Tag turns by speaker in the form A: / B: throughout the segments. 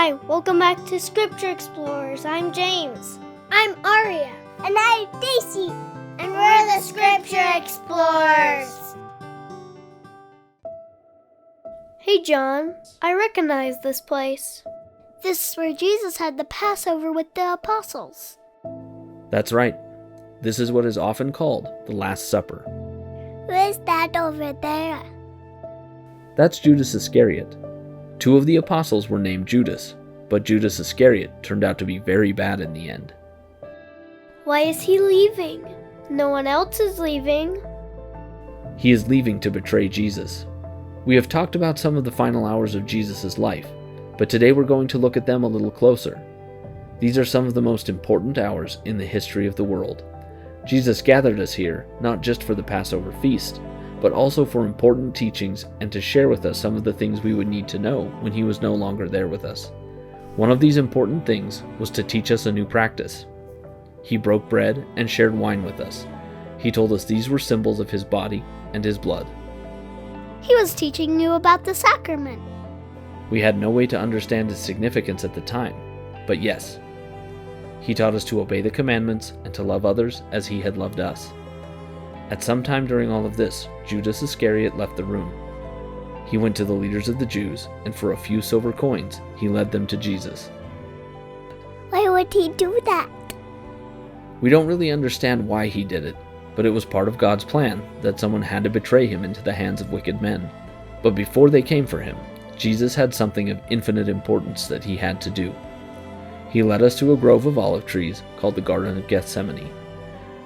A: Hi, welcome back to Scripture Explorers. I'm James.
B: I'm Aria.
C: And I'm Daisy.
B: And we're the Scripture Explorers.
A: Hey John, I recognize this place.
C: This is where Jesus had the Passover with the apostles.
D: That's right. This is what is often called the Last Supper.
C: Who is that over there?
D: That's Judas Iscariot. 2 of the apostles were named Judas, but Judas Iscariot turned out to be very bad in the end.
A: Why is he leaving? No one else is leaving.
D: He is leaving to betray Jesus. We have talked about some of the final hours of Jesus' life, but today we're going to look at them a little closer. These are some of the most important hours in the history of the world. Jesus gathered us here not just for the Passover feast, but also for important teachings and to share with us some of the things we would need to know when he was no longer there with us. One of these important things was to teach us a new practice. He broke bread and shared wine with us. He told us these were symbols of his body and his blood.
C: He was teaching you about the sacrament.
D: We had no way to understand its significance at the time, but yes, he taught us to obey the commandments and to love others as he had loved us. At some time during all of this, Judas Iscariot left the room. He went to the leaders of the Jews, and for a few silver coins, he led them to Jesus.
C: Why would he do that?
D: We don't really understand why he did it, but it was part of God's plan that someone had to betray him into the hands of wicked men. But before they came for him, Jesus had something of infinite importance that he had to do. He led us to a grove of olive trees called the Garden of Gethsemane.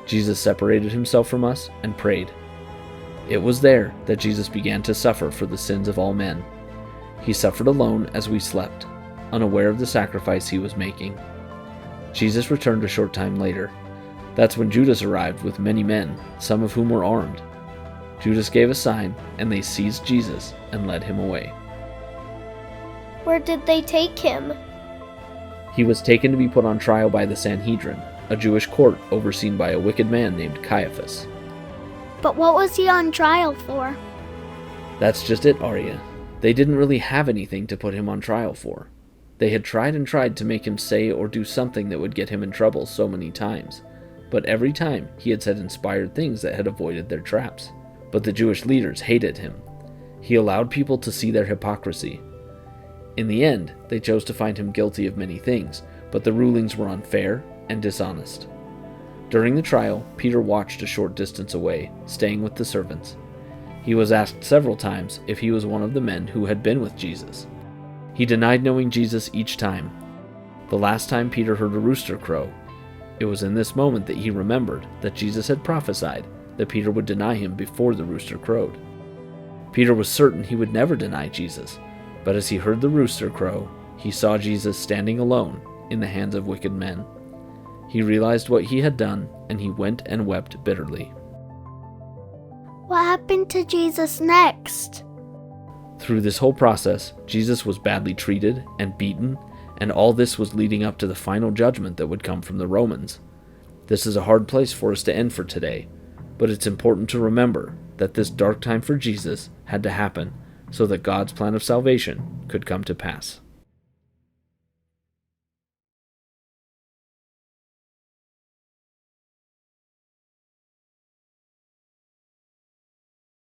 D: Jesus separated himself from us and prayed. It was there that Jesus began to suffer for the sins of all men. He suffered alone as we slept, unaware of the sacrifice he was making. Jesus returned a short time later. That's when Judas arrived with many men, some of whom were armed. Judas gave a sign, and they seized Jesus and led him away.
A: Where did they take him?
D: He was taken to be put on trial by the Sanhedrin, a Jewish court overseen by a wicked man named Caiaphas.
C: But what was he on trial for?
D: That's just it, Arya. They didn't really have anything to put him on trial for. They had tried and tried to make him say or do something that would get him in trouble so many times, but every time he had said inspired things that had avoided their traps. But the Jewish leaders hated him. He allowed people to see their hypocrisy. In the end, they chose to find him guilty of many things, but the rulings were unfair and dishonest. During the trial, Peter watched a short distance away, staying with the servants. He was asked several times if he was one of the men who had been with Jesus. He denied knowing Jesus each time. The last time Peter heard a rooster crow, it was in this moment that he remembered that Jesus had prophesied that Peter would deny him before the rooster crowed. Peter was certain he would never deny Jesus, but as he heard the rooster crow, he saw Jesus standing alone in the hands of wicked men. He realized what he had done, and he went and wept bitterly.
C: What happened to Jesus next?
D: Through this whole process, Jesus was badly treated and beaten, and all this was leading up to the final judgment that would come from the Romans. This is a hard place for us to end for today, but it's important to remember that this dark time for Jesus had to happen so that God's plan of salvation could come to pass.